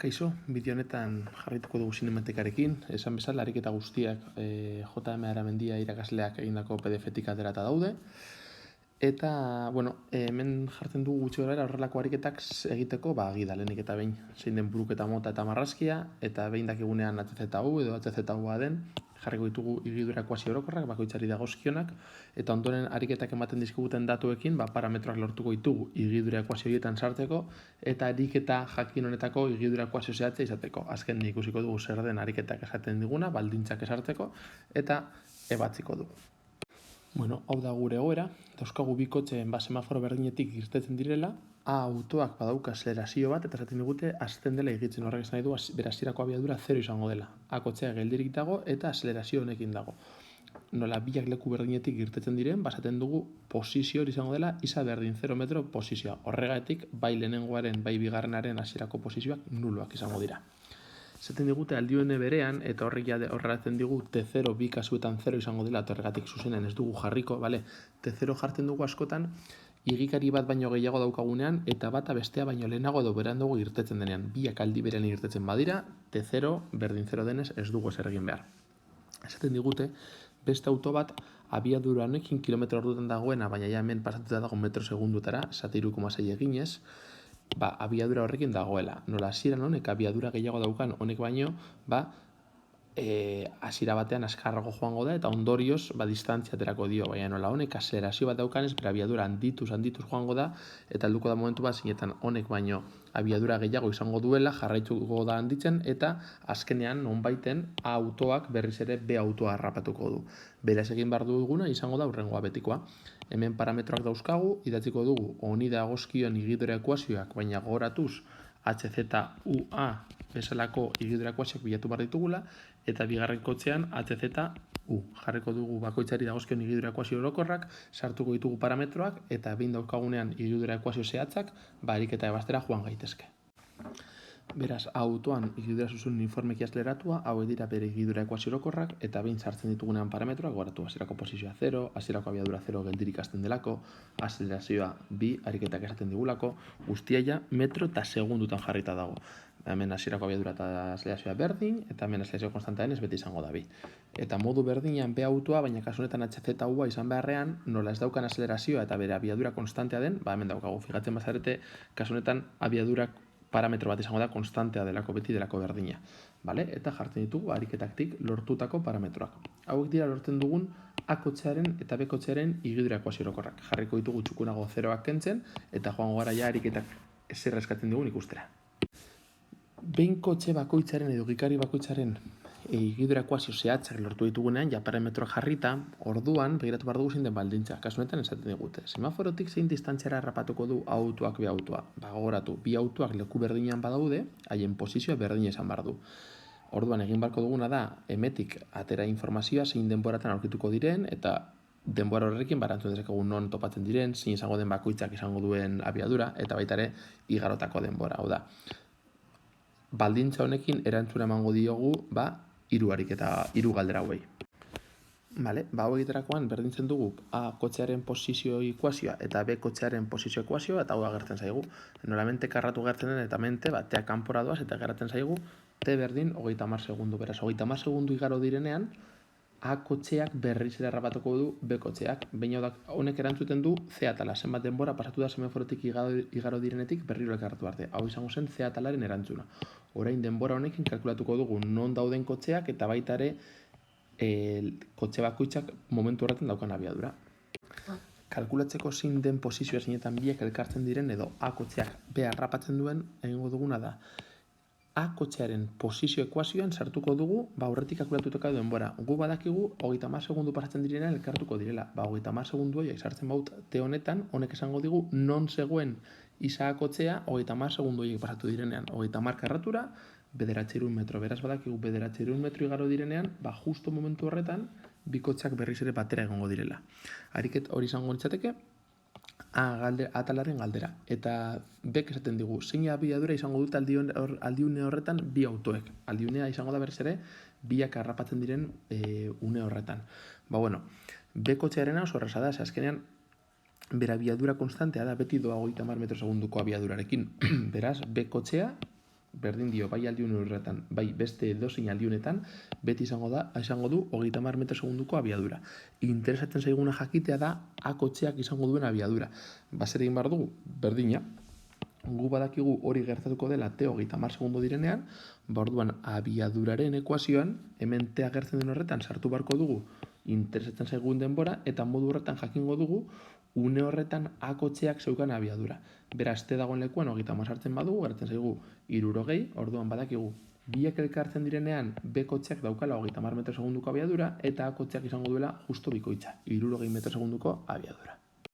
Kaixo, bideo honetan jarrituko dugu sinematikarekin, esan bezala ariketa guztiak J.M. Aramendia irakasleak egindako PDF-tik aterata daude. Eta, hemen jartzen dugu gutxi gara horrelako ariketak egiteko, gida lehenik eta behin, zein den buruketa mota eta marrazkia, eta behin dakigunean HZU edo HZU den, jarriko ditugu higidura ekuazio orokorrak, bakoitzari dagozkionak, eta ondoren ariketak ematen dizkiguten datuekin, parametroak lortuko ditugu higidura ekuazio horietan sartzeko, eta ariketa jakin honetako higidura ekuazio zehatza izateko. Azken ikusiko dugu zer den ariketak esaten diguna, baldintzak esartzeko, eta ebatziko dugu. Hau da gure egoera, dauzkagu bi kotxeen semaforo berdinetik irtetzen direla, A autoak badauka azelerazio bat, eta esaten digute azten dela igitzen, horrek esan nahi du berazierako abiadura 0 izango dela. A kotxea geldirik dago eta azelerazio honekin dago. Nola biak leku berdinetik irtetzen diren, basaten dugu posizio hori izango dela isa berdin 0 metro posizioa. Horregatik, bai lehenengoaren, bai bigarrenaren hasierako posizioak nuloak izango dira. Zaten digute aldiune berean, eta horregatzen digu T0 bi kasuetan 0 izango dela, eta horregatik zuzenen ez dugu jarriko, T0 jartzen dugu askotan, igikari bat baino gehiago daukagunean, eta bata bestea baino lehenago edo berandugu irtetzen denean. Biak aldi berean irtetzen badira, T0 berdin 0 denez ez dugu ezer egin behar. Esaten digute, beste auto bat abiadura honekin kilometro ordutan dagoena, baina ja hemen pasatuta dago metro segundutara, 7,6 eginez, abiadura horrekin dagoela. Nola hasieran honek abiadura gehiago daukan honek baino, hasiera batean azkarrago joango da, eta ondorioz distantzia aterako dio, baina nola honek azelerazio bat daukanez, bere abiadura handituz joango da, eta helduko da momentu bat zinetan honek baino abiadura gehiago izango duela, jarraituko da handitzen, eta azkenean nonbaiten A autoak berriz ere B autoa harrapatuko du. Beraz egin behar duguna izango da hurrengoa betikoa. Hemen parametroak dauzkagu, idatziko dugu honi dagozkion higidura ekuazioak, baina gogoratuz HZUA bezalako higidura ekuazioak bilatu behar ditugula, eta bigarren kotxean HZU. Jarriko dugu bakoitzari dagozkion higidura ekuazio orokorrak, sartuko ditugu parametroak, eta behin daukagunean higidura ekuazio zehatzak, ariketa ebastera joan gaitezke. Beraz, autoan higidura zuzun uniformeki azleratua, hau dira bere higidura ekuazio orokorrak, eta behin sartzen ditugunean parametroak, goratu hasierako posizioa 0, hasierako abiadura 0 geldirik hasten delako, azelerazioa 2, ariketak esaten digulako, guztia metro eta segundutan jarrita dago. Hemen hasierako abiadura eta azelerazioa berdin, eta hemen azelerazio konstantean ez beti izango da 2. Eta modu berdinean B autoa, baina kasu honetan HZUa izan beharrean, nola ez daukan azelerazioa eta bere abiadura konstantea den, hemen daukagu, fijatzen bazarete, kasu honetan abiadurak parametro bat izango da konstantea delako beti delako berdina. Eta jartzen ditugu ariketaktik lortutako parametroak. Hauek dira lortzen dugun A kotxearen eta B kotxearen higidura ekuazio orokorrak. Jarriko ditugu txukunago 0ak kentzen, eta joango gara ariketak zer eskatzen dugun ikustera. Behin kotxe bakoitzaren edo gikari bakoitzaren higidura ekuazio zehatzak lortu ditugunean, parametroak jarrita, orduan begiratu behar dugu zein den baldintza. Kasu honetan esaten digute. Semaforotik zein distantziara harrapatuko du autoak bi autoa. Gogoratu, bi autoak leku berdinean badaude, haien posizioa berdina izan behar du. Orduan egin beharko duguna da, emetik atera informazioa zein denboratan aurkituko diren, eta denbora horrekin barantzun dezakegu non topatzen diren, zein izango den bakoitzak izango duen abiadura, eta baita ere igarotako denbora. Hau da, baldintza honekin erantzuna emango diogu, hiru galdera hauei. Hau egiterakoan berdintzen dugu A kotxearen posizio ekuazioa eta B kotxearen posizio ekuazioa, eta hau agertzen zaigu. Nolamente karratu gertzen den eta mente, T kanpora doaz eta geratzen zaigu T berdin 30 segundu. Beraz, 30 segundu igaro direnean, A kotxeak berriz ere harrapatuko du B kotxeak. Behin honek erantzuten du C atala, zenbat denbora pasatu da semaforotik igaro direnetik berriro elkartu arte. Hau izango zen C atalaren erantzuna. Orain denbora honekin kalkulatuko dugu non dauden kotxeak eta baita ere kotxe bakoitzak momentu horretan daukan abiadura. Kalkulatzeko zein den posizioa zeinetan biak elkartzen diren edo A kotxeak B harrapatzen duen, egingo duguna da A kotxearen posizio ekuazioan sartuko dugu, horretik kalkulatutako denbora. Gu badakigu, 30 segundu pasatzen direnean elkartuko direla. 30 segundu horiek sartzen baut T honetan, honek esango digu non zegoen isa A kotxea 30 segundu horiek pasatu direnean. 30 karratura, 900 metro. Beraz badakigu 900 metro igaro direnean, justo momentu horretan, bi kotxeak berriz ere batera egongo direla. Ariket hori izango litzateke, atalaren galdera. Eta bek esaten digu, zein abiadura izango dut aldiune horretan bi autoek. Aldiunea izango da berriz ere, biak harrapatzen diren une horretan. B kotxearena oso erraza da, azkenean bere abiadura konstantea da, beti doa 30 metro segunduko abiadurarekin. Beraz, B kotxea berdin dio bai aldiun horretan, bai beste edozein aldiunetan, beti izango du 30 metro segunduko abiadura. Interesatzen zaiguna jakitea da A kotxeak izango duen abiadura. Zer egin behar dugu? Berdina. Gu badakigu hori gertatuko dela T 30 segundo direnean, orduan abiaduraren ekuazioan, hemen T agertzen den horretan sartu beharko dugu interesatzen zaigun denbora, eta modu horretan jakingo dugu une horretan A kotxeak zeukan abiadura. Beraz, T dagoen lekuan 30 sartzen badugu, gertzen zaigu 60, orduan badakigu biak elkartzen direnean B kotxeak daukala 30 metro segunduko abiadura, eta A kotxeak izango duela justo bikoitza, 60 metro segunduko abiadura.